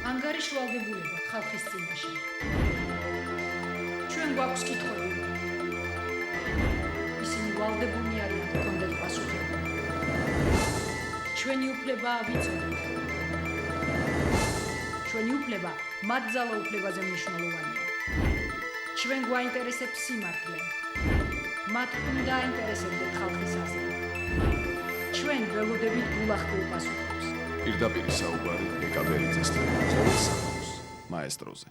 ანგარიშვალდებულება ხალხის წინაშე. ჩვენ გვაქვს კითხვები. ისინი ვალდებულნი არიან გქონდეთ პასუხები. ჩვენი უფლებაა ვიცოდეთ. ჩვენი უფლება მათ ძალაუფლებაზე მნიშვნელოვანია. ჩვენ გვაინტერესებს სიმართლე. მათ უნდა აინტერესებდეთ ხალხის აზრი. ჩვენ ველოდებით გულახდილ პასუხებს. პირდაპირ საუბარი ეკაბერიძესთან, ყოველს მაესტროზე.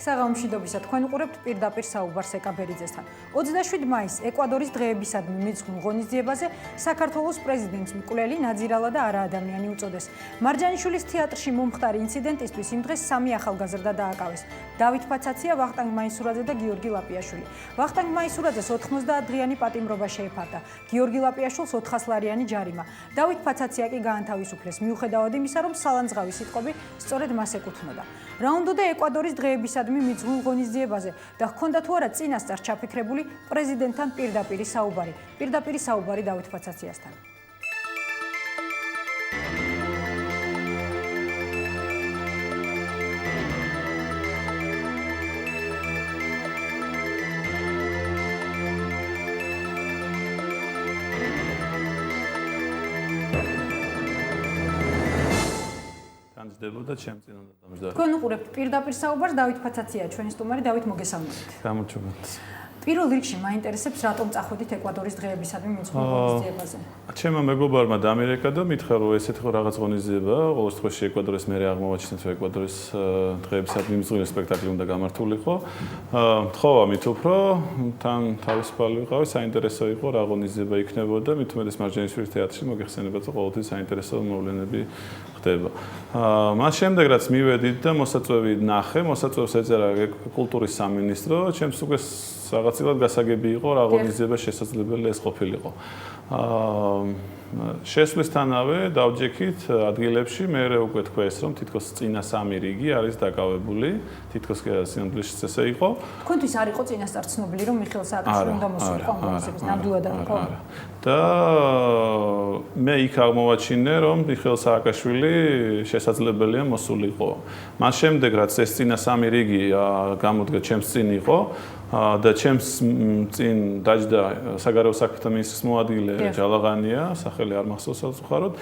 საღამომშვიდობისა, თქვენ უყურებთ პირდაპირ საუბარს ეკაბერიძესთან. 27 მაისს ეკვადორის დღეებისადმი მიძღვნილ ღონისძიებაზე საქართველოს პრეზიდენტს მკვლელი ნაძირალა და არაადამიანი უწოდეს. მარჯანიშვილის თეატრში მომხდარი ინციდენტისთვის იმ დღეს 3 ახალგაზრდა დააკავეს. დავით ფაცაცია, ვახტანგ მაისურაძე და გიორგი ლაპიაშვილი. ვახტანგ მაისურაძეს 90 დღიანი პატიმრობა შეეფარდა. გიორგი ლაპიაშვილს 400 ლარიანი ჯარიმა. დავით ფაცაცია კი გაანთავისუფლეს, მიუხედავად იმისა, რომ სალანძღავი სიტყვები სწორედ მას ეკუთვნოდა. რა უნდოდა ეკვადორის დღეებისადმი მიძღვნილ ღონისძიებაზე და ჰქონდა თუ არა წინასწარ ჩაფიქრებული პრეზიდენტთან პირდაპირი საუბარი. პირდაპირი საუბარი დავით ფაცაციასთან. და ჩემ წინ უნდა დამჯდარი. თქვენ უყურებთ პირდაპირ საუბარს, დავით ფაცაცია ჩვენი სტუმარი. დავით, მოგესალმებით. გამარჯობათ. პირველ რიგში მაინტერესებს რატომ წახვედით ეკვადორის დღეებისადმი მიძღვნილ ღონისძიებაზე. ჩემმა მეგობარმა დამირეკა და მითხრა რომ ესეთი ხო რაღაც ღონისძიებაა, ყოველ შემთხვევაში ეკვადორის მერე აღმოვაჩინეთ რომ ეკვადორის დღეებისადმი მიძღვნილი სპექტაკლი უნდა გამართულიყო. თხოვა მით უფრო თან თავისუფალი ვიყავი, საინტერესო იყო რა ღონისძიება იქნებოდა, მით უმეტეს მარჯანიშვილის თეატრში მოგეხსენებათ რომ ყოველთვის საინტერესო მოვლენები ხდება. მას შემდეგ რაც მივედით და მოსაწვევი ნახე, მოსაწვევს ეწერა კულტურის სამინისტრო, ჩემს უკვე რაღაცილად გასაგები იყო რა ღონისძიება შესაძლებელი ეს ყოფილიყო. შესვლისთანავე დავჯექით ადგილებში, მე უკვე თქვეს რომ თითქოს წინა 3 რიგი არის დაკავებული, თითქოს სინამდვილეში ესე იყო. თქვენთვის არ იყო წინასწარ ცნობილი რომ მიხეილ სააკაშვილი უნდა მოსულიყო ღონისძიებას, ნამდვილად არ იყო. და მე იქ აღმოვაჩინე რომ მიხეილ სააკაშვილი შესაძლებელია მოსულიყო. მას შემდეგ რაც ეს წინა 3 რიგი გამოდგა ჩემს წინ იყო და ჩემს წინ დაჯდა საგარეო საქმეთა მინისტრის მოადგილე ჯალაღანია, სახელი არ მახსოვს საწუხაროდ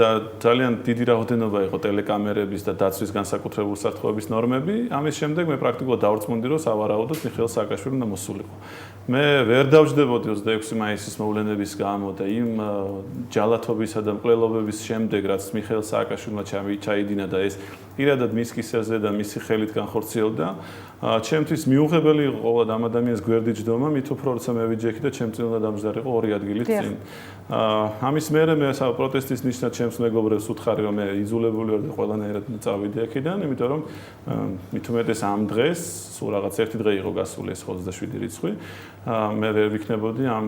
და ძალიან დიდი რაოდენობა იყო ტელეკამერების და დაცვის განსაკუთრებული სათხოვების ნორმები. ამის შემდეგ მე პრაქტიკულად დავრწმუნდი რომ სავარაუდოდ მიხეილ სააკაშვილი უნდა მოსულიყო. მე ვერ დავჯდებოდი 26 მაისის მოვლენების გამო და იმ ჯალათობისა და მკვლელობების შემდეგ რაც მიხეილ სააკაშვილმა ჩაიდინა და ეს პირადად მის კისერზე და მისი ხელით განხორციელდა, ჩემთვის მიუღებელი იყო ყოველ ამ ადამიანის გვერდით ჯდომა, მით უფრო როცა მე ვიჯექი და ჩემ წინ უნდა დამჯდარიყო 2 ადგილით წინ. ამის მერე მე პროტესტის ნიშნად ჩემს მეგობრებს ვუთხარი რომ მე იძულებული ვარ და ყველანაირად წავიდე აქედან, იმიტომ რომ მით უმეტეს ამ დღეს, სულ რაღაც 1 დღე იყო გასული ეს 27 რიცხვი, მე ვერ ვიქნებოდი ამ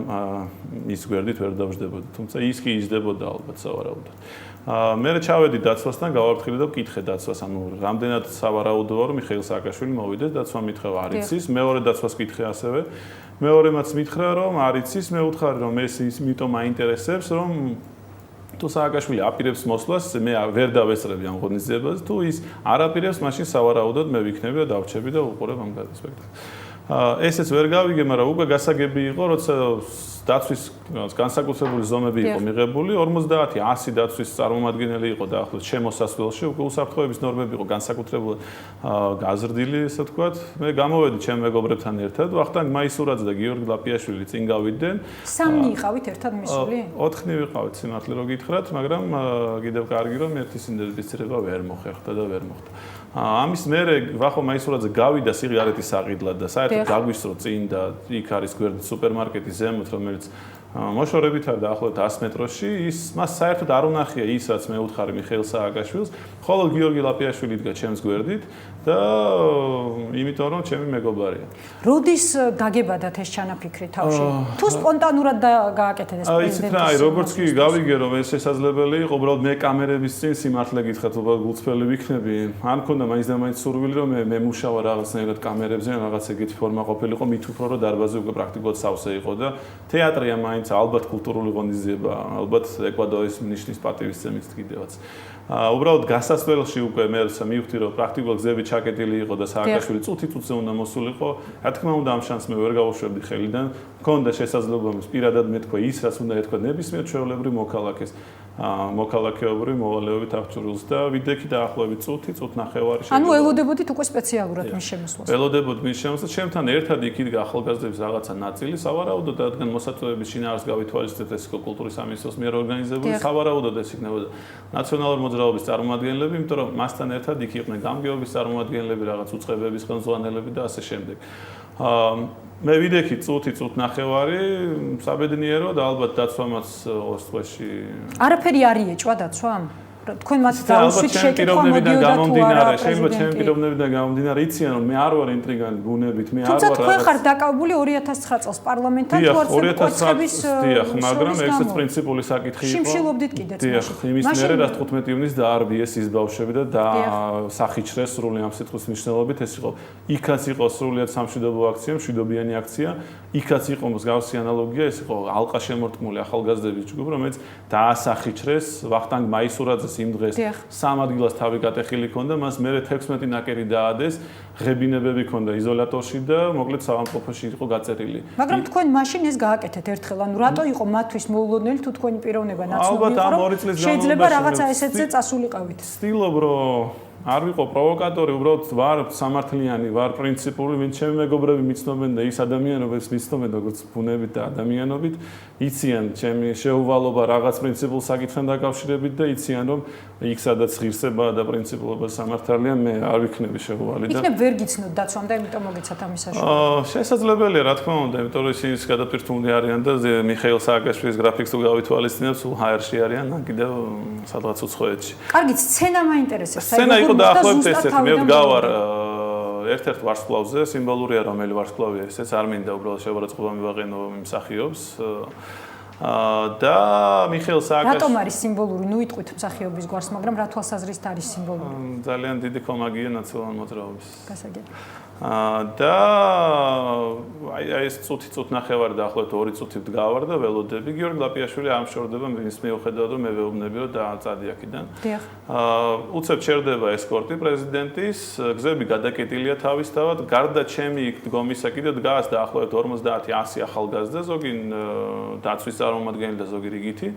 ის გვერდით ვერ დავჯდებოდი, თუმცა ის კი იჯდებოდა ალბათ სავარაუდოდ. მე ჩავედი დაცვასთან, გავაფრთხილე და ვკითხე დაცვას, ანუ რამდენად სავარაუდოა რომ მიხეილ სააკაშვილი მოვიდეს, დაცვა მითხრა არ იცის, მეორე დაცვას ვკითხე ასევე. მეორემაც მითხრა რომ არ იცის, მე ვუთხარი რომ ეს იმიტომ აინტერესებს, რომ თუ სააკაშვილი აპირებს მოსვლას, მე ვერ დავესწრები ამ ღონისძიებას, თუ ის არ აპირებს, მაშინ სავარაუდოდ მე ვიქნები და დავრჩები და ვუყურებ ამ სპექტაკლს. ესეც ვერ გავიგე, მაგრამ უკვე გასაგები იყო, როცა დაცვის განსაკუთრებული ზომები იყო მიღებული, 50, 100 დაცვის წარმომადგენელი იყო დაახლოებით შემოსასვლელში, უკვე უსაფრთხოების ნორმები იყო განსაკუთრებულად გაზრდილი, ესე ვთქვათ. მე გამოვედი ჩემ მეგობრებთან ერთად, ვახტანგ მაისურაძე და გიორგი ლაპიაშვილი წინ გავიდნენ. 3 იყავით ერთად მისული? 4 ვიყავით, სიმართლე რო გითხრათ, მაგრამ კიდევ კარგი რომ ერთის ინდენტიფიცირება ვერ მოხერხდა და ვერ მოხდა. ამის მერე ვახო მაისურაძე გავიდა სიგარეტის საყიდლად და საერთოდ გაგვისწრო წინ და იქ არის გვერდით სუპერმარკეტის ზემოთ, რომელიც მოშორებით არის დაახლოებით 100 მეტროში, მას საერთოდ არ უნახია ის, რაც მე ვუთხარი მიხეილ სააკაშვილს, ხოლო გიორგი ლაპიაშვილი დგა ჩემს გვერდით და იმიტომ რომ ჩემი მეგობარია. როდის გაგებადათ ეს ჩანაფიქრი თავში? თუ სპონტანურად გააკეთეთ ეს პრეზიდენტის? აი, როგორც კი გავიგე რომ ეს შესაძლებელი იყო, უბრალოდ მე კამერების წინ სიმართლე გითხრათ, უბრალოდ გულწრფელი ვიქნები. ან მქონდა მაინც და მაინც სურვილი რომ მე მუშავა რაღაცნაირად კამერებზე, რაღაც ეგეთი ფორმა ყოფილიყო, მით უფრო რომ დარბაზი უკვე პრაქტიკულად სავსე იყო და თეატრია მაინც ალბათ კულტურული ღონისძიება, ალბათ ეკვადორის ნიშნის პატივისცემით კიდევაც. უბრალოდ გასასვლელში უკვე მე მივხვდი რომ პრაქტიკულად გზები ჩაკეტილი იყო და სააკაშვილი წუთი-წუთზე უნდა მოსულიყო. რა თქმა უნდა ამ შანსს მე ვერ გავუშვებდი ხელიდან. მქონდა შესაძლებლობა პირადად მეთქვა ის რაც უნდა ეთქვა ნებისმიერ ჩვეულებრივ მოქალაქეობრივ მოვალეობით აღჭურვილს და ვიდექი დაახლოებით წუთი-წუთნახევარი შეიძლება. ანუ ელოდებოდით უკვე სპეციალურად მის შემოსვლას. ელოდებოდ მის შემოსვლას, ჩემთან ერთად იქ იდგა ახალგაზრდების რაღაცა ნაწილი, სავარაუდოდ რადგან მოსაწვევების შინაარსს გავითვალისწინეთ ეს იყო კულტურის სამინისტროს მიერ ორგანიზებული, სავარაუდოდ ეს იქნებოდა ნაციონალური მოძრაობის წარმომადგენლები, იმიტომ რომ მასთან ერთად იქ იყვნენ გამგეობის წარმომადგენლები, რაღაც უწყებების ხელმძღვანელები და ასე შემდეგ. მე ვიდექი წუთი-წუთნახევარი საბედნიერო და ალბათ დაცვამაც 2 წუთში. არაფერი არ იეჭვა დაცვამ? თქვენ მათ დაუშვით შეკითხვა მოდიოდა თუ არა შეიძლება ჩემი პიროვნებიდან გამომდინარე იციან რომ მე არ ვარ ინტრიგანი ბუნებით მე არ ვარ თუმცა თქვენ ხართ დაკავებული 2009 წელს პარლამენტთან თუ არ კვეთების მაგრამ ეს პრინციპული საკითხი იყო შიმშილობდით კიდეც იმის მერე რაც 15 ივნისს დაარბიეს ის ბავშვები და სახიჩრეს სრული ამ სიტყვის მნიშვნელობით ეს იყო იქაც იყო სრულიად სამშვიდობო აქცია მშვიდობიანი აქცია იქაც იყო მსგავსი ანალოგია ეს იყო ალყა შემორტყმული ახალგაზრდების ჯგუფი რომელიც დაასახიჩრეს ვახტანგ მაისურაძეს იმ დღეს სამ ადგილას თავი გატეხილი ქონდა მას მერე 16 ნაკერი დაადეს ღებინებები ქონდა იზოლატორში და მოკლედ საავადმყოფოში იყო გაწერილი მაგრამ თქვენ მაშინ ეს გააკეთეთ ერთხელ ანუ რატო იყო მათთვის მოულოდნელი თუ თქვენი პიროვნება ნაცნობი იყო რომ შეიძლება რაღაცა ესეთზე წასულიყავით ვცდილობ რომ არ ვიყო პროვოკატორი, უბრალოდ ვარ სამართლიანი, ვარ პრინციპული, ვინც ჩემი მეგობრები მიცნობენ და ის ადამიანებს მიცნობენ როგორც ბუნებით და ადამიანობით, იციან ჩემი შეუვალობა რაღაც პრინციპულ საკითხთან დაკავშირებით და იციან რომ იქ სადაც ღირსება და პრინციპულობა სამართალია, მე არ ვიქნები შეუვალი და იქნებ ვერ გიცნოთ დაცვამ და იმიტომ მოგეცათ ამის საშუალება. შესაძლებელია, რა თქმა უნდა, იმიტომ რომ ისინი გადაპირთული არიან და მიხეილ სააკაშვილის გრაფიკს თუ გავითვალისწინებ, სულ ჰაერში არიან, კიდევ სადღაც უცხოეთში. კარგი, სცენა მაინტერესებს. სცენა იყო დაახლოებით ესეთი, მე ვგავარ ერთ-ერთ ვარსკვლავზე, სიმბოლურია რომელი ვარსკვლავია ესეც, არ მინდა უბრალოდ შეურაცხყოფა მივაყენო იმ მსახიობს. და მიხეილ სააკაშვილი რატომ არის სიმბოლური? ნუ იტყვით მსახიობის გვარს, მაგრამ რა თვალსაზრისით არის სიმბოლური? ძალიან დიდი კომაგია ნაციონალურ მოძრაობის. გასაგები. და აი ეს წუთი-წუთნახევარი დაახლოებით 2 წუთი ვდგავარ და ველოდები. გიორგი ლაპიაშვილი არ მშორდება მის მიუხედავად რომ მე ვეუბნები რომ დააწადი აქედან. დიახ. უცებ ჩერდება ესკორტი პრეზიდენტის, გზები გადაკეტილია თავისთავად, გარდა ჩემი იქ დგომისა კიდე დგას დაახლოებით 50-100 ახალგაზრდა, ზოგი დაცვის წარმომადგენელი და ზოგი რიგითი.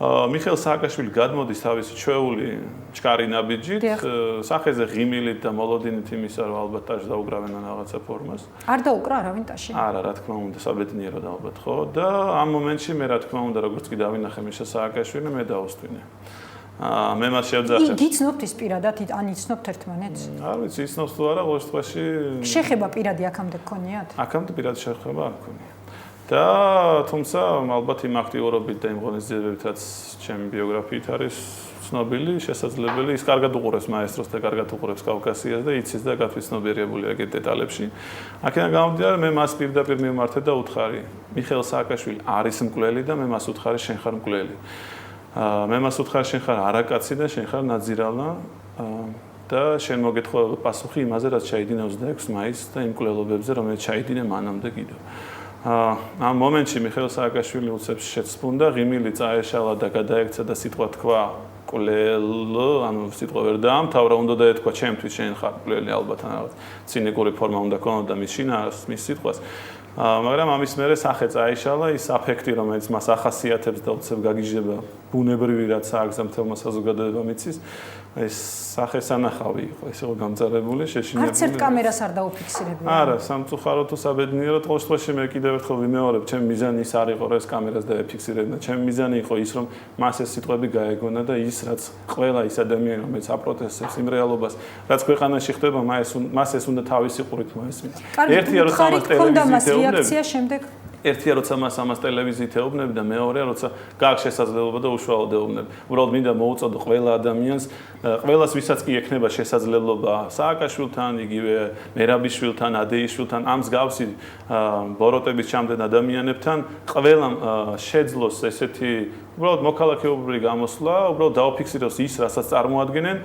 მიხეილ სააკაშვილი გადმოდის თავისი ჩვეული ჩქარი ნაბიჯით, სახეზე ღიმილით და მოლოდინით იმისა, რომ ალბათ ტაშს დაუგრავენ ან რაღაცა ფორმას. არ დაუკრა არავინ ტაში? არა, რა თქმა უნდა, საბედნიეროდ ალბათ, ხო? და ამ მომენტში მე რა თქმა უნდა, როგორც კი დავინახე მიშა სააკაშვილი, მე დავუსტვინე. მე მას შევძახე. იცნობთ ის პირადად, ან იცნობთ ერთმანეთს? არ ვიცი, იცნობს თუ არა, ყოველ შემთხვევაში შეხება პირადი აქამდე გქონიათ? აქამდე პირადი შეხება არ მქონია. და თუმცა ალბათ იმ აქტიურობით და იმ ღონისძიებებით რაც ჩემი ბიოგრაფიით არის ცნობილი, შესაძლებელი ის კარგად უყურებს მაესტროს და კარგად უყურებს კავკასიას და იცის და გათვითცნობიერებულია ეგეთ დეტალებში. აქედან გამომდინარე მე მას პირდაპირ მივმართე და უთხარი, მიხეილ სააკაშვილი არის მკვლელი და მე მას უთხარი შენ ხარ მკვლელი. მე მას უთხარი შენ ხარ არაკაცი და შენ ხარ ნაძირალა და შენ მოგეთხოვა პასუხი იმაზე რაც ჩაიდინა 26 მაისს და იმ მკვლელობებზე რომელიც ჩაიდინე მანამდე კიდევ. ამ მომენტში მიხეილ სააკაშვილი უცებს შეცფუნდა, ღიმილი წაეშალა და გადაექცა და სიტყვა თქვა მკვლელო, ანუ სიტყვა ვერ დაამთავრა, უნდა დაეთქვა ჩემთვის შენ ხარ მკვლელი ალბათ ან რაღაც ცინიკური ფორმა უნდა ქონოდა მის შინაარს, მის სიტყვას. მაგრამ ამის მერე სახე წაეშალა, ის აფექტი რომელიც მას ახასიათებს და უცებ გაგიჟდება ბუნებრივი რაც ააგზა მთელმა საზოგადოებამ იცის, ეს სახე სანახავი იყო, ეს იყო გამწარებული, შეშინებული. არც ერთ კამერას არ დაუფიქსირებია. არა, სამწუხაროდ თუ საბედნიეროდ ყოველ შემთხვევაში მე კიდევ ერთხელ ვიმეორებ, ჩემი მიზანი ის არ იყო, რომ ეს კამერას დაეფიქსირებინა. ჩემი მიზანი იყო ის, რომ მას ეს სიტყვები გაეგონა და ის რაც ყველა ის ადამიანი, რომელიც აპროტესტებს იმ რეალობას, რაც ქვეყანაში ხდება, მას ეს უნდა თავისი ყურით მოესმინა. ერთია როცა მას ტელევიზიით რეაქცია შემდეგ ერთია როცა მას ამას ტელევიზიით ეუბნები და მეორეა როცა გააქვს შესაძლებლობა და უშუალოდ ეუბნები. უბრალოდ მინდა მოუწოდო ყველა ადამიანს, ყველას ვისაც კი ექნება შესაძლებლობა სააკაშვილთან, იგივე მერაბიშვილთან, ადეიშვილთან, ამ მსგავსი ბოროტების ჩამდენ ადამიანებთან, ყველამ შეძლოს ესეთი უბრალოდ მოქალაქეობრივი გამოსვლა, უბრალოდ დაუფიქსიროს ის, რასაც წარმოადგენენ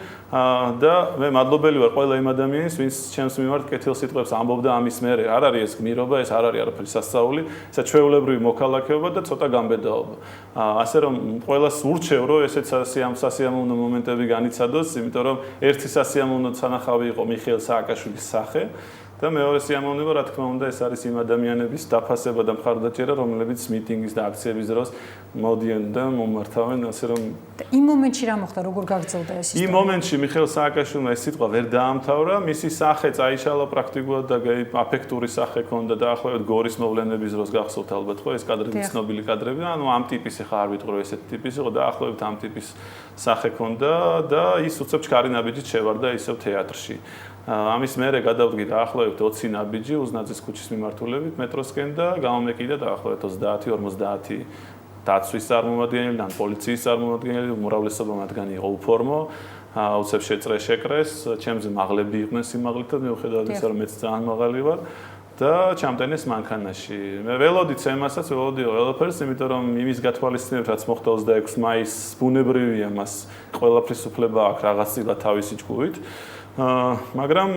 და მე მადლობელი ვარ ყველა იმ ადამიანის, ვინც ჩემს მიმართ კეთილსიტყვებს ამბობდა ამის მერე. არ არის ეს გმირობა, ეს არ არის არაფერი სასწაული, ესა ჩვეულებრივი მოქალაქეობა და ცოტა გამბედაობა. ასე რომ ყველას ურჩევ, რომ ესეც სასიამოვნო მომენტები განიცადოს, იმიტომ რომ ერთი სასიამოვნო სანახავი იყო მიხეილ სააკაშვილის სახე. და მეორე სიამოვნება, რა თქმა უნდა, ეს არის იმ ადამიანების დაფასება და მხარდაჭერა, რომლებიც მიტინგის და აქციების დროს მოდიან და მომართავენ, ასე რომ იმ მომენტში რა მოხდა, როგორ გაგრძელდა ეს ისტორია? იმ მომენტში მიხეილ სააკაშვილმა ეს სიტყვა ვერ დაამთავრა, მისი სახე წაიშალა პრაქტიკულად და აფექტური სახე ჰქონდა დაახლოებით გორის მოვლენების დროს გახსოვთ ალბათ ხო ეს კადრები, ცნობილი კადრები, ანუ ამ ტიპის ხა არ ვიტყვი რომ ესეთი ტიპის იყო, დაახლოებით ამ ტიპის სახე ჰქონდა და ის უცებ ჩქარი ნაბიჯით შევარდა ისევ თეატრში. ამის მერე გადავდგი დაახლოებით 20 ნაბიჯი უზნაძის ქუჩის მიმართულებით მეტროსკენ და გამომეკიდა დაახლოებით 30-50 დაცვის წარმომადგენელი და პოლიციის წარმომადგენელი, უმრავლესობა მათგანი იყო უფორმო, უცებ შეწრე შეკრეს, ჩემზე მაღლები იყვნენ სიმაღლით და მიუხედავად ისა რომ მეც ძალიან მაღალი ვარ და ჩამტენეს მანქანაში. მე ველოდით ემასაც, ველოდი ყველაფერს, იმიტომ რომ იმის გათვალისწინებით რაც მოხდა 26 მაისს, ბუნებრივია მას ყველაფრის უფლება აქვს რაღაც წილა თავისი ჯგუფით. მაგრამ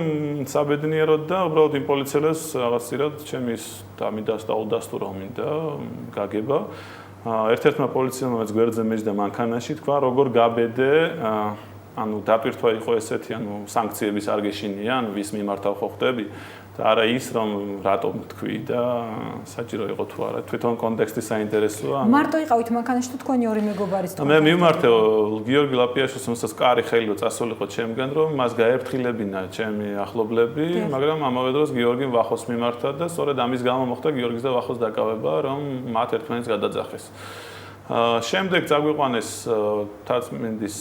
საბედნიეროდ და უბრალოდ იმ პოლიციელებს რაღაცირად ჩემი დამიდას და უდასტურა მინდა გაგება. ერთ-ერთმა პოლიციელმა მეც გვერდზე მეჯდა მანქანაში, თქვა როგორ გაბედე, ანუ დაპირთვა იყო ესეთი, ანუ სანქციების არ გეშინია, ანუ ვის მიმართავ ხო ხდები და არა ის რომ რატომ თქვი და საჭირო იყო თუ არა თვითონ კონტექსტი საინტერესოა. მარტო იყავით მანქანაში თუ თქვენი ორი მეგობარიც თქვა? მე მივმართე გიორგი ლაპიაშვილს, რომელსაც კარი ხელიო წასულიყო ჩემგან, რომ მას გაერფრთხილებინა ჩემი ახლობლები, მაგრამ ამავე დროს გიორგიმ ვახოს მიმართა და სწორედ ამის გამო მოხდა გიორგის და ვახოს დაკავება, რომ მათ ერთმანეთს გადაძახეს. შემდეგ წაგვიყვანეს თაცმინდის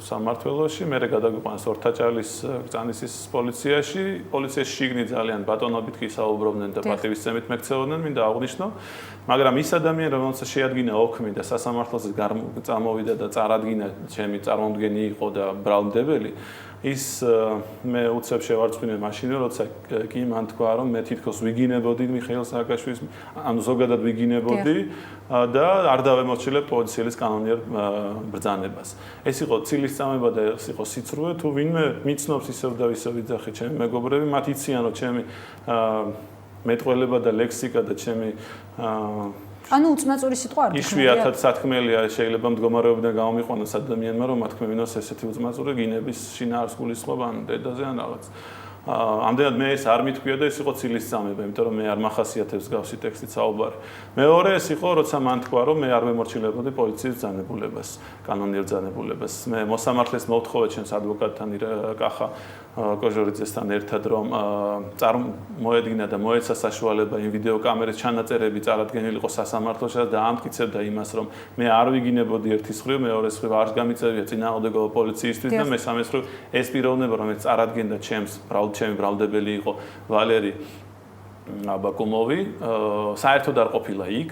სამმართველოში, მერე გადაგვიყვანეს ორთაჭალის გზანისის პოლიციაში. პოლიციაში შიგნით ძალიან ბატონობით კი საუბრობდნენ და პატივისცემით მექცეოდნენ, მინდა აღვნიშნო. მაგრამ ის ადამიანი, რომელსაც შეადგინა ოქმი და სასამართლოზე წამოვიდა და წარადგინა ჩემი წარმომდგენი იყო და ბრალმდებელი, ის მე უცებ შევარწმუნე მაშინვე, როცა კი მან თქვა, რომ მე თითქოს ვიგინებოდი მიხეილ სააკაშვილის, ანუ ზოგადად ვიგინებოდი და არ დავემორჩილებ პოლიციის კანონიერ ბრძანებას. ეს იყო ცილისწამება და ეს იყო სიცრუე, თუ ვინმე მიცნობს ისევ და ისევ იძახი ჩემი მეგობრები, მათ იციან, რომ ჩემი მეტყველება და ლექსიკა და ჩემი ანუ უწმაწური სიტყვა არ იშვიათად სათქმელია, შეიძლება მდგომარეობიდან გამომიყვანოს ადამიანმა, რომ ათქმევინოს ესეთი უწმაწური გინების შინაარს გულისხმობა ან დედაზე ან რაღაც. ამდენად მე ეს არ მithქვია და ეს იყო ცილისწამება, იმიტომ რომ მე არ მახასიათებს გავსი ტექსტით საუბარი. მეორე ეს იყო, როცა მან თქვა, რომ მე არ ვემორჩილებოდი პოლიციის ბრძანებულებას, კანონიერ ბრძანებულებას. მე მოსამართლეს მოვთხოვე ჩემს ადვოკატთან კახა კოჟორიძესთან ერთად, რომ მოედგინა და მოეცა საშუალება იმ ვიდეო კამერის ჩანაწერები წარადგენილიყო სასამართლოში და დაამტკიცებდა იმას, რომ მე არ ვიგინებოდი ერთის მხრივ, მეორეს მხრივ არ გამიწევია წინააღმდეგობა პოლიციისთვის და მესამეს მხრივ ეს პიროვნება, რომელიც წარადგენდა ჩემს ჩემი ბრალდებელი იყო ვალერი აბაკუმოვი, საერთოდ არ ყოფილა იქ.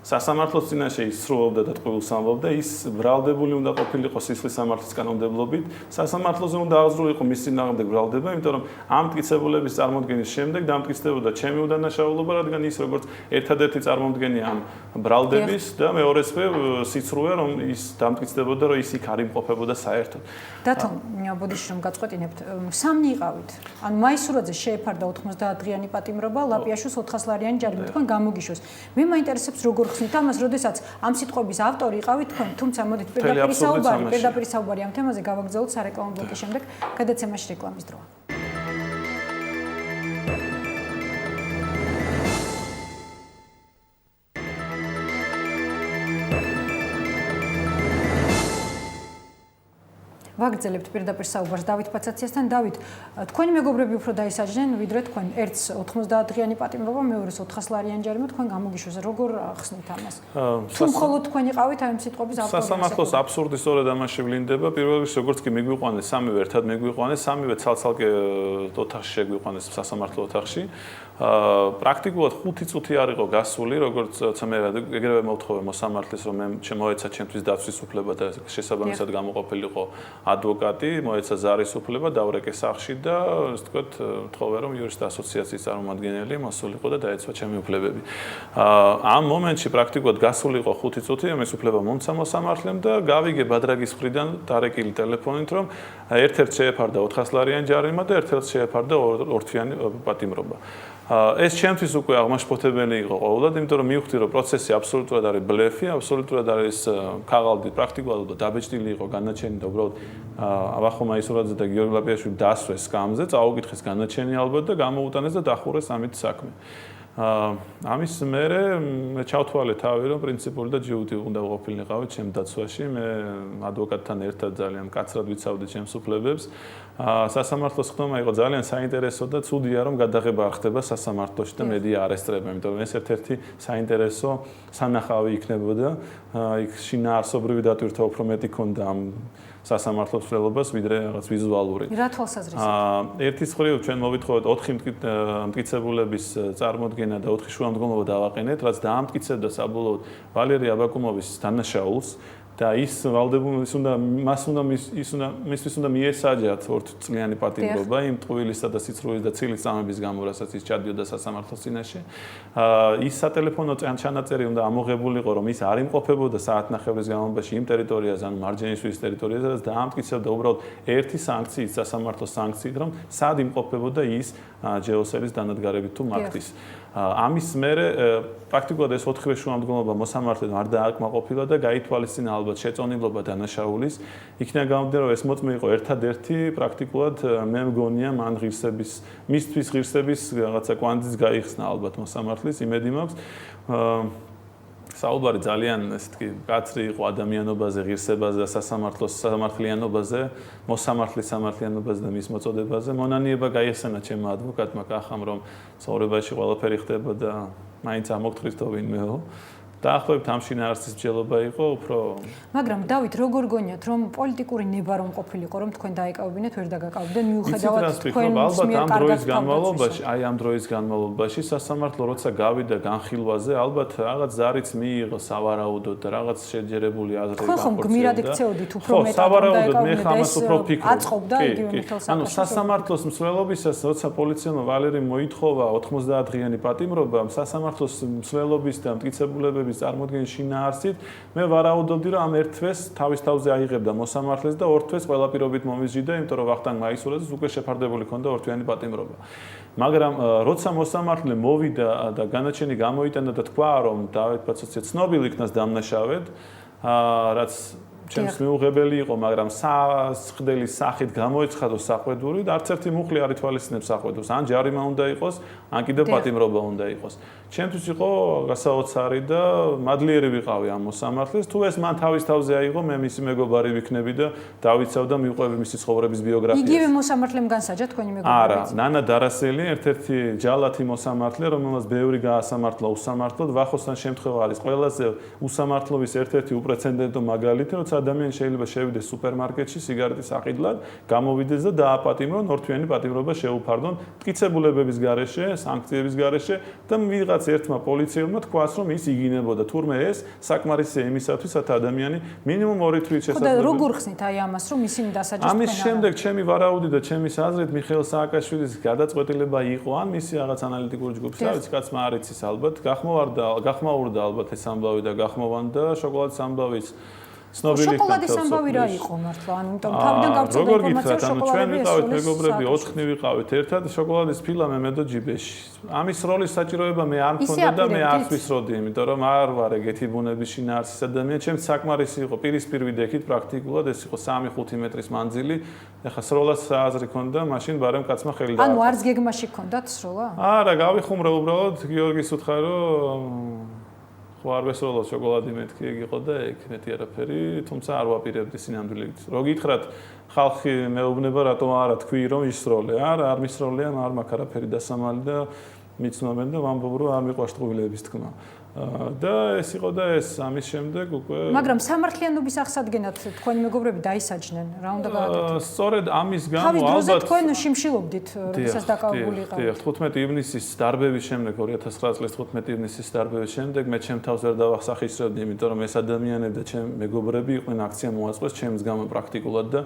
სასამართლოს წინაშე ის სრულობდა და ტყუილს ამბობდა, ის ბრალდებული უნდა ყოფილიყო სისხლის სამართლის კანონმდებლობით. სასამართლოზე უნდა აღძრულიყო მის წინააღმდეგ ბრალდება, იმიტომ რომ ამ მტკიცებულების წარმოქმნის შემდეგ დამტკიცდებოდა ჩემი უდანაშაულობა, რადგან ის როგორც ერთადერთი წარმოქმნელი ამ ბრალდების და მეორეს მხრივ სიცრუე, რომ ის დამტკიცდებოდა, რომ ის იქ არ იმყოფებოდა საერთოდ. დათო, ბოდიში რომ გაწყვეტინებთ, სამნი იყავით. ანუ მაისურაძე შეეფარდა 90 დღიანი პატიმრობა, ლაპიაშვილს 400 ლარიანი ჯარიმა თქვენ გამოგიშვეს. მე მაინტერესებს როგორ ხსნით ამას, როდესაც ამ სიტყვების ავტორი იყავით თქვენ, თუმცა მოდით პირდაპირ საუბარი ამ თემაზე გავაგრძელოთ სარეკლამო ბლოკის შემდეგ, გადაცემაში რეკლამის დროა. ვაგრძელებთ პირდაპირ საუბარს დავით პაცაციასთან. დავით, თქვენი მეგობრები უფრო დაისაჯნენ, ვიდრე თქვენ. ერთს 90 დღიანი პატიმრობა, მეორეს 400 ლარიანი ჯარიმა თქვენ გამოგიშვეს. როგორ ხსნით ამას? თუ მხოლოდ თქვენ იყავით ამ სიტყვების ავტორი? სასამართლოს აბსურდი სწორედ ამაში ვლინდება. პირველ რიგში როგორც კი მიგვიყვანეს, სამივე ერთად მიგვიყვანეს, სამივე ცალ-ცალკე ოთახში შეგვიყვანეს სასამართლო ოთახში. პრაქტიკულად 5 წუთი არ იყო გასული, როგორც მე ეგრევე მოვთხოვე მოსამართლეს, რომ მე შემოეცა ჩემთვის დაცვის უფლება და შესაბამისად გამოყოფილიყო ადვოკატი, მოეცა ზარის უფლება, დავრეკე სახში და ასე ვთქვათ, თხოვე რომ იურისტთა ასოციაციის წარმომადგენელი მოსულიყო და დაეცვა ჩემი უფლებები. ამ მომენტში პრაქტიკულად გასული იყო 5 წუთი, ამის უფლება მომცა მოსამართლემ და გავიგე ბადრაგის მხრიდან დარეკილი ტელეფონით, რომ ერთ-ერთ შეეფარდა 400 ლარიანი ჯარიმა და ერთ-ერთ შეეფარდა ორთვიანი პატიმრობა. ეს ჩემთვის უკვე აღმაშფოთებელი იყო ყოველად, იმიტომ რომ მივხვდი რომ პროცესი აბსოლუტურად არის ბლეფი, აბსოლუტურად არის ქაღალდი, პრაქტიკულად დაბეჭდილი იყო განაჩენი და უბრალოდ ავახო მაისურაძე და გიორგი ლაპიაშვილი დასვეს სკამზე, წაუკითხეს განაჩენი ალბათ და გამოუტანეს და დახურეს ამით საქმე. ამის მერე მე ჩავთვალე თავი რომ პრინციპული და ჯიუტი უნდა ყოფილიყავი ჩემ დაცვაში, მე ადვოკატთან ერთად ძალიან მკაცრად ვიცავდი ჩემს უფლებებს. სასამართლოს ხდომა იყო ძალიან საინტერესო და ცუდია რომ გადაღება არ ხდება სასამართლოში და მედია არ ესწრება, იმიტომ რომ ეს ერთ-ერთი საინტერესო სანახავი იქნებოდა. იქ შინაარსობრივი დატვირთვა უფრო მეტი ქონდა ამ სასამართლოს მცველობას ვიდრე რაღაც ვიზუალური. რა თვალსაზრისით? ერთის მხრივ ჩვენ მოვითხოვეთ 4 მტკიცებულების წარმოდგენა და 4 შუამდგომლობა დავაყენეთ, რაც დაამტკიცებდა საბოლოოდ ვალერი აბაკუმოვის დანაშაულს და ის ვალდებულს მისთვის უნდა მიესაჯათ 2 წლიანი პატიმრობა იმ ტყუილისა და სიცრუის და ცილის წამების გამო, რასაც ის ჩადიოდა სასამართლოს წინაშე. ის სატელეფონო ჩანაწერი უნდა ამოღებულიყო, რომ ის არ იმყოფებოდა საათნახევრის განმავლობაში იმ ტერიტორიაზე, ანუ მარჯანის ზღვის ტერიტორიაზე, რაც დაამტკიცებდა უბრალოდ ერთი სანქციით, სასამართლოს სანქციით, რომ სად იმყოფებოდა ის ჯეოსერის დანადგარებით თუ მართლის. ამის მერე პრაქტიკულად ეს 4-ვე შუამდგომლობა მოსამართლედ არ დააკმაყოფილა და გაითვალისწინა ალბათ შეწონილობა დანაშაულის. იქნა გამომდინარე, რომ ეს მოწმე იყო ერთადერთი პრაქტიკულად მე მგონია მან ღირსების, მისთვის ღირსების რაღაცა კვანძიც გაიხსნა ალბათ მოსამართლის, იმედი მაქვს. საუბარი ძალიან ესე თქვი, კაცრი იყო ადამიანობაზე, ღირსებაზე და სასამართლოს სამართლიანობაზე, მოსამართლის სამართლიანობაზე და მის მოწოდებაზე. მონანიება გაიხსენა ჩემმა ადვოკატმა კახამ, რომ ცხოვრებაში ყველაფერი ხდება და მაინც ამოგთხრის თუ ვინმეო. დაახლოებით ამ შინაარსის მსჯელობა იყო უფრო. მაგრამ დავით, როგორ გონიათ, რომ პოლიტიკური ნება რომ ყოფილიყო, რომ თქვენ დაეკავებინეთ, ვერ დაგაკავებდნენ, მიუხედავად თქვენ ამ დროის განმავლობაში, აი ამ დროის განმავლობაში სასამართლო როცა გავიდა განხილვაზე, ალბათ რაღაც ზარიც მიიღო სავარაუდოდ და რაღაც შეჯერებული აზრი გახორციელდა. ხო, გმირად იქცეოდით უფრო მეტად. სავარაუდოდ მე ამას უფრო ვფიქრობ. აწყობდა იგივე მიხელ სააკაშვილის. ანუ სასამართლოს მსვლელობისას როცა პოლიციელმა ვალერი მოითხოვა 90 დღიანი პატიმრობა, სასამართლოს მსვლელობის და მტკიცებულების წარმოდგენის შინაარსით, მე ვარაუდობდი, რომ ამ ერთ თვეს თავის თავზე აიღებდა მოსამართლეს და ორ თვეს ყველა პირობით მომიზჯიდა, იმიტომ რომ ვახტანგ მაისურაძეს უკვე შეფარდებული ჰქონდა ორთვიანი პატიმრობა. მაგრამ როცა მოსამართლე მოვიდა და განაჩენი გამოიტანა და თქვა, რომ დავით ბაცოციძე ცნობილი იქნას დამნაშავედ, რაც ჩემს მიუღებელი იყო, მაგრამ სახლდელის სახით გამოეცხადო საყვედური და არც ერთი მუხლი არ ითვალისწინებს საყვედურს. ან ჯარიმა უნდა იყოს, ან კიდევ პატიმრობა უნდა იყოს. ჩემთვის იყო გასაოცარი და მადლიერი ვიყავი ამ მოსამართლეს. თუ ეს მან თავის თავზე აიღო, მე მისი მეგობარი ვიქნები და დავიცავ და მივყვები მისი ცხოვრების ბიოგრაფიას. იგივე მოსამართლემ განსაჯა თქვენი მეგობარი? არა, ნანა დარასელი, ერთ-ერთი ჯალათი მოსამართლე, რომელმაც ბევრი გაასამართლა უსამართლოდ, ვახოსთან შემთხვევა არის ყველაზე უსამართლობის ერთ-ერთი უპრეცედენტო მაგალითი, როცა ადამიანი შეიძლება შევიდეს სუპერმარკეტში სიგარეტის აყიდლად, გამოვიდეს და დააპატიმრონ, ორთვიანი პატიმრობა შეუფარდონ, მტკიცებულებების გარეშე, სანქციების გარეშე და ვიღაც ერთმა პოლიციელმა თქვას, რომ ის იგინებოდა. თურმე ეს საკმარისია იმისათვის, რათა ადამიანი მინიმუმ 2 თვით შესაძლებელი. ხო და როგორ ხსნით აი ამას, რომ ისინი დასაჯეს თქვენ? ამის შემდეგ ჩემი ვარაუდი და ჩემის აზრით მიხეილ სააკაშვილის გადაწყვეტილება იყო, ან მისი რაღაც ანალიტიკური ჯგუფის, რა ვიცი, კაცმა არ იცის ალბათ, გახმაურდა ალბათ ეს ამბავი და გახმოვანდა შოკოლადის ამბავიც. შოკოლადის ამბავი რა იყო მართლა? ანუ თავიდან გავწოდა ინფორმაცია ჩვენ ვიყავით მეგობრები, 4 ვიყავით ერთად შოკოლადის ფილა მე და ჯიბეში. ამის როლის საჭიროება მე არ მქონდა და მე არ ვისროდი, იმიტომ რომ არ ვარ ეგეთი ბუნების შინაარსის ადამიანი. ჩემს საკმარისი იყო პირისპირ ვიდექით პრაქტიკულად, ეს იყო 3-5 მეტრის მანძილი. ეხლა სროლას აზრი ქონდა, მაშინ ბარემ კაცმა ხელი დაარტყა. ანუ არც გეგმაში ქონდათ სროლა? არა, გავიხუმრე უბრალოდ გიორგის უთხარ რომ ხო არ ვესროლო შოკოლადი მეთქი ეგ იყო და ეგ მეტი არაფერი, თუმცა არ ვაპირებდი სინამდვილედ. რო გითხრათ ხალხი მეუბნება რატომ არა თქვი რომ ისროლე. არა, არ მისროლეა, არ მაქვს არაფერი დასამალი და მიცნობენ და ვამბობ რომ არ მიყვარს ტყუილების თქმა. და ეს იყო და ეს ამის შემდეგ უკვე მაგრამ სამართლიანობის აღსადგენად თქვენი მეგობრები დაისაჯნენ რა უნდა გააკეთოთ სწორედ ამის გამო თავის დროზე ალბათ თქვენ შიმშილობდით როდესაც დაკავებული იყავით 15 ივნისის დარბევის შემდეგ 2009 წლის 15 ივნისის დარბევის შემდეგ მე ჩემ თავს ვერ დავახსახისრებდი იმიტომ რომ ეს ადამიანები და ჩემ მეგობრები იყვნენ აქცია მოაწყოს ჩემს გამო პრაქტიკულად და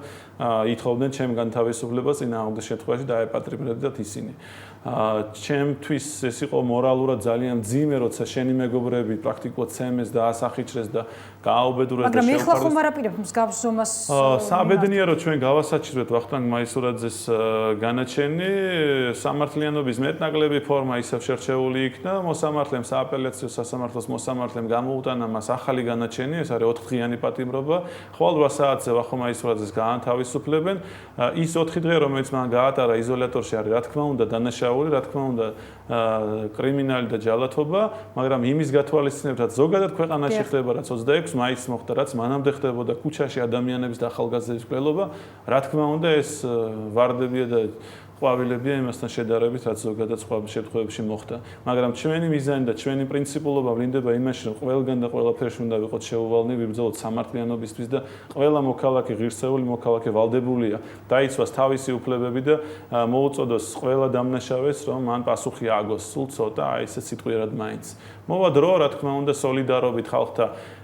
ითხოვდნენ ჩემ განთავისუფლებას წინააღმდეგ შემთხვევაში დაეპატრიბებდათ ისინი ჩემთვის ეს იყო მორალურად ძალიან მძიმე როცა შენი მეგობრები პრაქტიკულად ცემეს და ასახიჩრეს და გააუბედურეს და მაგრამ ეხლა ხომ არაპირებთ მსგავს ზომას საბედნიერო ჩვენ გავასაჩივრეთ ვახტანგ მაისურაძეს განაჩენი სამართლიანობის მეტნაკლები ფორმა ისევ შერჩეული იქნა მოსამართლემ სააპელაციო სასამართლოს მოსამართლემ გამოუტანა მას ახალი განაჩენი ეს არის 4 დღიანი პატიმრობა ხვალ 8 საათზე ვახტანგ მაისურაძეს გაანთავისუფლებენ ის 4 დღე რომელიც მან გაატარა იზოლატორში არის რა თქმა უნდა დანაშაული რა თქმა უნდა კრიმინალი და ჯალათობა მაგრამ იმის გათვალისწინებთ რაც ზოგადად ქვეყანაში ხდება რაც 26 მაისს მოხდა რაც მანამდე ხდებოდა ქუჩაში ადამიანების და ახალგაზრდების კვლელობა რა თქმა უნდა ეს ვარდებია და ყვავილებია იმასთან შედარებით რაც ზოგადად სხვა შემთხვევებში მოხდა მაგრამ ჩვენი მიზანი და ჩვენი პრინციპულობა ვლინდება იმაში რომ ყველგან და ყველაფერში უნდა ვიყოთ შეუვალნი ვიბრძოლოთ სამართლიანობისთვის და ყველა მოქალაქე ღირსეული მოქალაქე ვალდებულია დაიცვას თავისი უფლებები და მოუწოდოს ყველა დამნაშავეს რომ მან პასუხი ააგოს სულ ცოტა აი ესე სიტყვიერად მაინც მოვა დრო რა თქმა უნდა სოლიდარობით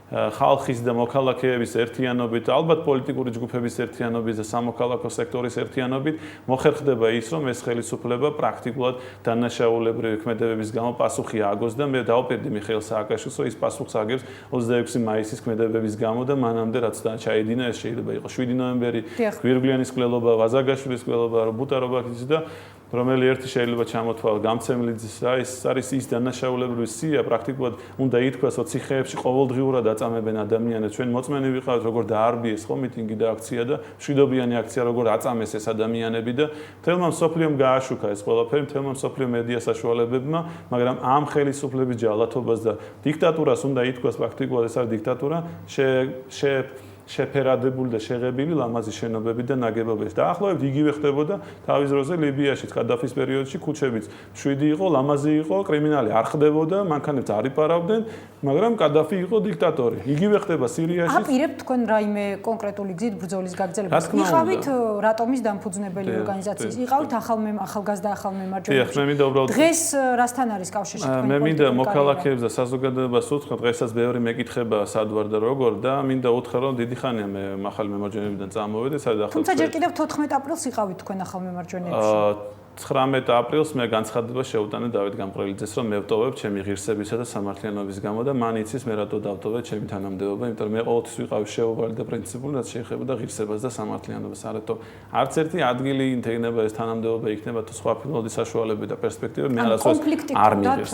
ხალხის და მოქალაქეების ერთიანობით, ალბათ პოლიტიკური ჯგუფების ერთიანობით და სამოქალაქო სექტორის ერთიანობით მოხერხდება ის, რომ ეს ხელისუფლება პრაქტიკულად დანაშაულებრივი ქმედებების გამო პასუხი ააგოს და მე დავუპირდი მიხეილ სააკაშვილს, რომ ის პასუხს აგებს 26 მაისის ქმედებების გამო და მანამდე რაც ჩაედინა, ეს შეიძლება იყოს 7 ნოემბერი, გვირგვლიანის კვლელობა, ვაზაგაშვილის კვლელობა, ბუტარობაქის და რომელი ერთი შეიძლება ჩამოთვალო გამცემლიძის რა ეს არის ის დანაშაულებრივი სია პრაქტიკულად უნდა ითქვას რომ ციხეებში ყოველდღიურად აწამებენ ადამიანებს ჩვენ მოწმენი ვიყავით როგორ დაარბიეს ხო მიტინგი და აქცია და მშვიდობიანი აქცია როგორ აწამეს ეს ადამიანები და თელმა მსოფლიომ გააშუქა ეს ყველაფერი თელმა მსოფლიო მედია საშუალებებმა მაგრამ ამ ხელისუფლების ჯალათობას და დიქტატურას უნდა ითქვას პრაქტიკულად ეს არის დიქტატურა შეფერადებული და შეღებილი ლამაზი შენობები და ნაგებობები. დაახლოებით იგივე ხდებოდა თავის დროზე ლიბიაში, კადაფის პერიოდში ქუჩებიც მშვიდი იყო, ლამაზი იყო, კრიმინალი არ ხდებოდა, მანქანებს არ იპარავდნენ, მაგრამ კადაფი იყო დიქტატორი. იგივე ხდება სირიაში. აპირებთ თქვენ რაიმე კონკრეტული გზით ბრძოლის გაგრძელებას? იყავით რატომის დამფუძნებელი ორგანიზაციის, იყავით ახალგაზრდა ახალმემარჯვენე. დღეს რასთან არის კავშირში თქვენი? მე მინდა მოქალაქეებს და საზოგადოებას უთხრა, დღესაც ბევრი მეკითხება სად ვარ და როგორ და მინდა უთხრა რომ დიდი ხანია მე ახალ მემარჯვენეებიდან წამოვედი, სადაც თუმცა ჯერ კიდევ 14 აპრილს იყავით თქვენ ახალ მემარჯვენეებში. 19 აპრილს მე განცხადება შეუტანე დავით გამყრელიძეს, რომ მე ვტოვებ ჩემი ღირსებისა და სამართლიანობის გამო და მან იცის მე რატო დავტოვე ჩემი თანამდებობა, იმიტომ რომ მე ყოველთვის ვიყავი შეუვალი და პრინციპული, რაც შეეხება ღირსებას და სამართლიანობას. არათო არც ერთი ადგილი ინტეგრება ეს თანამდებობა იქნება თუ სხვა ფილმოდი საშუალებები და პერსპექტივები მე არასოდეს არ მიიღეს.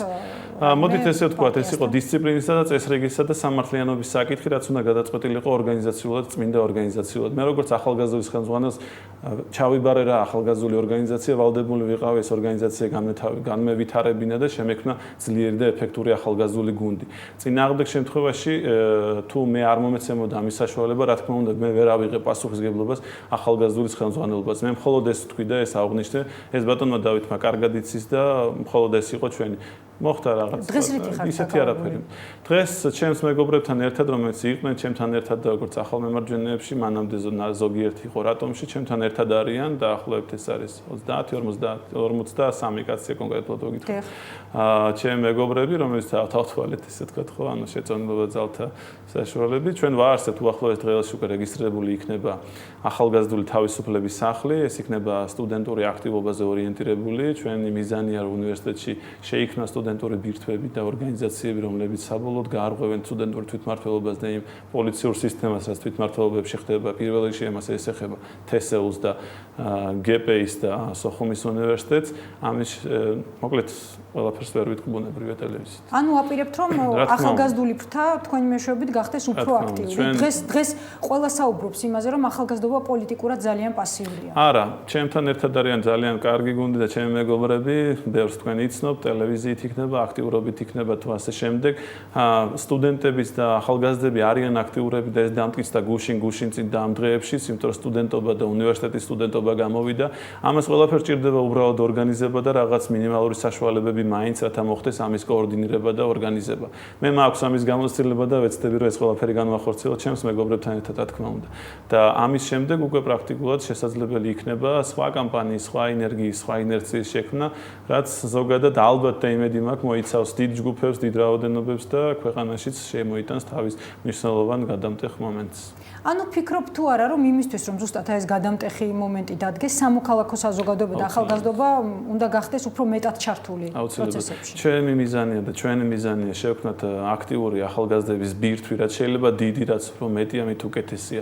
მოდით ესე ვთქვათ, ეს იყო დისციპლინისა და წესრიგისა და სამართლიანობის საკითხი, რაც უნდა გადაწყვეტილიყო ორგანიზაციულად, წმინდა ორგანიზაციულად. მე როგორც ახალგაზრდობის ხელმძღვანელს ჩავიბარე რა ახალგაზრდული ორგანიზაცია ვალდებული ვიყავ ეს ორგანიზაცია განმევითარებინა და შემექმნა ძლიერი და ეფექტური ახალგაზრდული გუნდი. წინააღმდეგ შემთხვევაში თუ მე არ მომეცემოდა ამის საშუალება, რა თქმა უნდა მე ვერ ავიღე პასუხისგებლობას ახალგაზრდულის ხელმძღვანელობას. მე მხოლოდ ეს ვთქვი და ეს აღვნიშნე, ეს ბატონმა დავითმა კარგად იცის და მხოლოდ ეს იყო ჩვენი მოხდა რაღაც ისეთი არაფერი. დღეს ჩემს მეგობრებთან ერთად რომელიც იყვნენ ჩემთან ერთად და როგორც ახალ მემარჯვენეებში მანამდე ზოგიერთი იყო რატომში ჩემთან ერთად არიან დაახლოებით ეს არის 30-53 კაცი კონკრეტულად ვიგითხრა. ჩემი მეგობრები რომელიც თავთვალეთ ესე თქვა ხო ანუ შეწონილობა ძალთა საშუალებით ჩვენ ვაარსებთ უახლოეს დღეებში უკვე რეგისტრირებული იქნება ახალგაზრდული თავისუფლების სახლი ეს იქნება სტუდენტური აქტივობაზე ორიენტირებული ჩვენი მიზანია რომ უნივერსიტეტში შეიქმნას სტუდენტური ბირთვები და ორგანიზაციები, რომლებიც საბოლოოდ გაარღვევენ სტუდენტურ თვითმმართველობას და იმ პოლიციურ სისტემას, რაც თვითმმართველობებში ხდება. პირველ რიგში ამას ესეხება TSE-ს და GPI-ს და სოხუმის უნივერსიტეტს. ამის მოკლედ ყველაფერს ვერ ვიტყვი ბუნებრივია ტელევიზიით. ანუ აპირებთ რომ ახალგაზრდული ფრთა თქვენი მეშვეობით გახდეს უფრო აქტიური. დღეს ყველა საუბრობს იმაზე, რომ ახალგაზრდობა პოლიტიკურად ძალიან პასიურია. არა, ჩემთან ერთად არიან ძალიან კარგი გუნდი და ჩემი მეგობრები, ბევრს თქვენ იცნობთ, ტელევიზიით იქნება იქნება, აქტიურობით იქნება თუ ასე შემდეგ. სტუდენტებიც და ახალგაზრდები არიან აქტიურები და ეს დამტკიცდა გუშინ წინ და ამ დღეებში, იმიტომ რომ სტუდენტობა და უნივერსიტეტის სტუდენტობა გამოვიდა. ამას ყველაფერს ჭირდება უბრალოდ ორგანიზება და რაღაც მინიმალური საშუალებები მაინც რათა მოხდეს ამის კოორდინირება და ორგანიზება. მე მაქვს ამის გამოცდილება და ვეცდები რომ ეს ყველაფერი განვახორციელოთ ჩემს მეგობრებთან ერთად, რა თქმა უნდა. და ამის შემდეგ უკვე პრაქტიკულად შესაძლებელი იქნება სხვა კამპანიის, სხვა ენერგიის, სხვა ინერციის შექმნა, რაც ზოგადად ალბათ და იმედი მაქვს მოიცავს დიდ ჯგუფებს, დიდ რაოდენობებს და ქვეყანაშიც შემოიტანს თავის მნიშვნელოვან გადამტეხ მომენტს. ანუ ფიქრობ თუ არა რომ იმისთვის რომ ზუსტად ეს გადამტეხი მომენტი დადგეს, სამოქალაქო საზოგადოება და ახალგაზრდობა უნდა გახდეს უფრო მეტად ჩართული პროცესებში. ჩვენი მიზანია და ჩვენი მიზანია შევქმნათ აქტიური ახალგაზრდების ბირთვი, რაც შეიძლება დიდი, რაც უფრო მეტია, მით უკეთესია.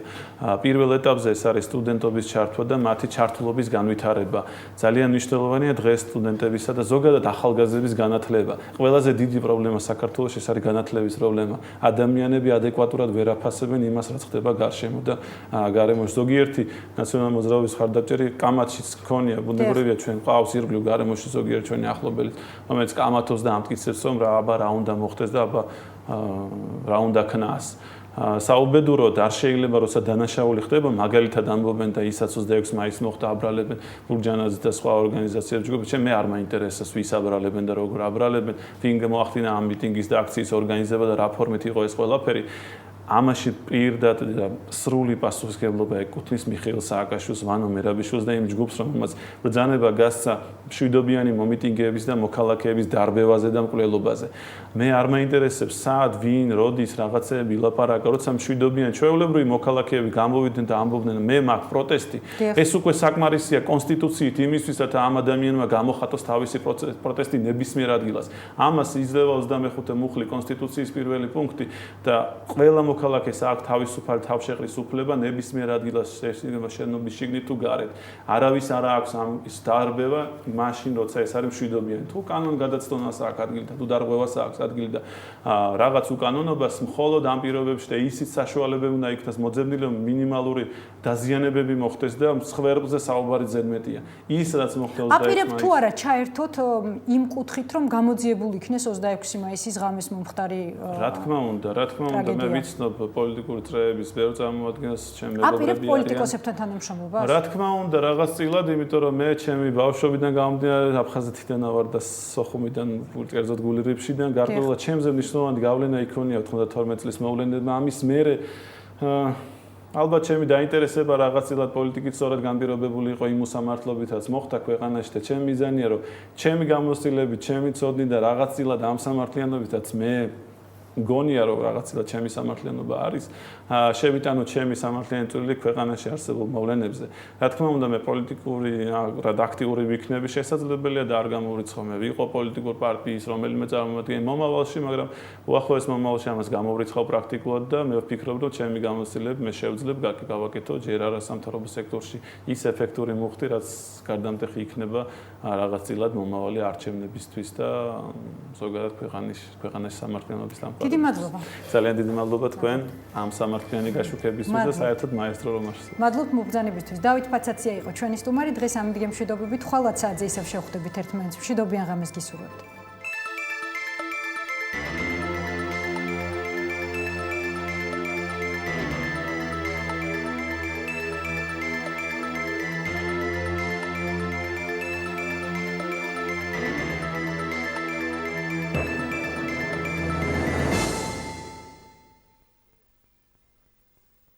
პირველ ეტაპზე ეს არის სტუდენტობის ჩართვა და მათი ჩართულობის განვითარება. ძალიან მნიშვნელოვანია დღეს სტუდენტებისა და ზოგადად ახალგაზრდების განათლება. ყველაზე დიდი პრობლემა საქართველოში ეს არის განათლების პრობლემა. ადამიანები ადეკვატურად ვერ აფასებენ იმას, რაც ხდება გარშემო და გარემოში. ზოგიერთი ნაციონალური მოძრაობის მხარდამჭერი კამათშიც ქონია, ბუნებრივია ჩვენ ყავს ირგვლივ გარემოში ზოგიერთ ჩვენი ახლობელი, რომელიც კამათობს და ამტკიცებს, რომ რა უნდა მოხდეს და რა უნდა ქნას. საუბედუროდ არ შეიძლება როცა დანაშაული ხდება, მაგალითად ამბობენ და ისაც 26 მაისს მოხდა აბრალებენ ბურჯანაძე და სხვა ორგანიზაციების ჯგუფი, მე არ მაინტერესებს ვის აბრალებენ და როგორ აბრალებენ, ვინ მოახდინა ამ მიტინგის და აქციის ორგანიზება და რა ფორმით იყო ეს ყველაფერი. ამაში პირდად და სრული პასუხისმგებლობა ეკუთვნის მიხეილ სააკაშვილს, ვანო მერაბიშვილს და იმ ჯგუფს, რომელმაც ბრძანება გასცა მშვიდობიანი მომიტინგეების და მოქალაქეების დარბევაზე და მკვლელობაზე. მე არ მაინტერესებს სად, ვინ, როდის რაღაცეები ლაპარაკა, როცა მშვიდობიანი ჩვეულებრივი მოქალაქეები გამოვიდნენ და ამბობდნენ, მე მაქვს პროტესტი. ეს უკვე საკმარისია კონსტიტუციით იმისთვის, რათა ამ ადამიანმა გამოხატოს თავისი პროტესტი ნებისმიერ ადგილას. ამას იძლევა 25 მუხლი კონსტიტუციის პირველი პუნქტი და ყველა მოქალაქეს აქვს თავისუფალი თავშეყრის უფლება ნებისმიერ ადგილას შენობის შიგნით თუ გარეთ. არავის არ აქვს ამის დარბევა მაშინ, როცა ეს არის მშვიდობიანი. თუ კანონ გადაცდონას აქვს ადგილი და თუ დარღვევას აქვს ადგილი და რაღაც უკანონობას მხოლოდ ამ პირობებში და ისიც საშუალებები უნდა იქნას მოძებნილი, რომ მინიმალური დაზიანებები მოხდეს და მსხვერპლზე საუბარი ზედმეტია. ის რაც მოხდა 26 აპირებ თუ არა ჩაერთოთ იმ კუთხით, რომ გამოძიებულ იქნეს 26 მაისის ღამის მომხდარი რა თქმა უნდა, მე ვიცნობ პოლიტიკური წრეების ბევრ წარმოადგენს ჩემ მეგობრები არიან. აპირებ პოლიტიკოსებთან თანამშრომლობას? რა თქმა უნდა, რაღაც წილად, იმიტომ რომ მე ჩემი ბავშვობიდან გამომდინარე აფხაზეთიდან ვარ და სოხუმიდან, კერძოდ გულირიფშიდან, გარკვეულად ჩემზე მნიშვნელოვანი გავლენა იქონია 92 წლის მოვლენებმა. ამის მერე ალბათ ჩემი დაინტერესება რაღაც წილად პოლიტიკით სწორად განპირობებული იყო იმ უსამართლობით, რაც მოხდა ქვეყანაში და ჩემი მიზანია, რომ ჩემი გამოცდილებით, ჩემი ცოდნით და რაღაც წილად ამ სამართლიანობით, რაც მე გონია რომ რაღაცა ჩემი სამართლიანობა არის, შევიტანო ჩემი სამართლიანი წვლილი ქვეყანაში არსებულ მოვლენებზე. რა თქმა უნდა, მე პოლიტიკური აქტიური ვიქნები შესაძლებელია და არ გამოვრიცხო მე ვიყო პოლიტიკურ პარტიის რომელიმე წარმომადგენელი მომავალში, მაგრამ უახლოეს მომავალში ამას გამოვრიცხავ პრაქტიკულად და მე ვფიქრობ, რომ ჩემი გამოცდილებით მე შევძლებ გავაკეთო ჯერ არა სამთავრობო სექტორში ის ეფექტური მუხტი, რაც გარდამტეხი იქნება რაღაც წილად მომავალი არჩევნებისთვის და ზოგადად ქვეყანაში სამართლიანობის დიდი მადლობა. ძალიან დიდი მადლობა თქვენ ამ სამართლიანი გაშუქებისთვის და საერთოდ მაესტრო რომ არსებობს. მადლობთ მობრძანებისთვის. დავით ფაცაცია იყო ჩვენი სტუმარი. დღეს ამ მშვიდობებით ხვალ საათზე ისევ შევხვდებით ერთმანეთს. მშვიდობიან ღამეს გისურვებთ.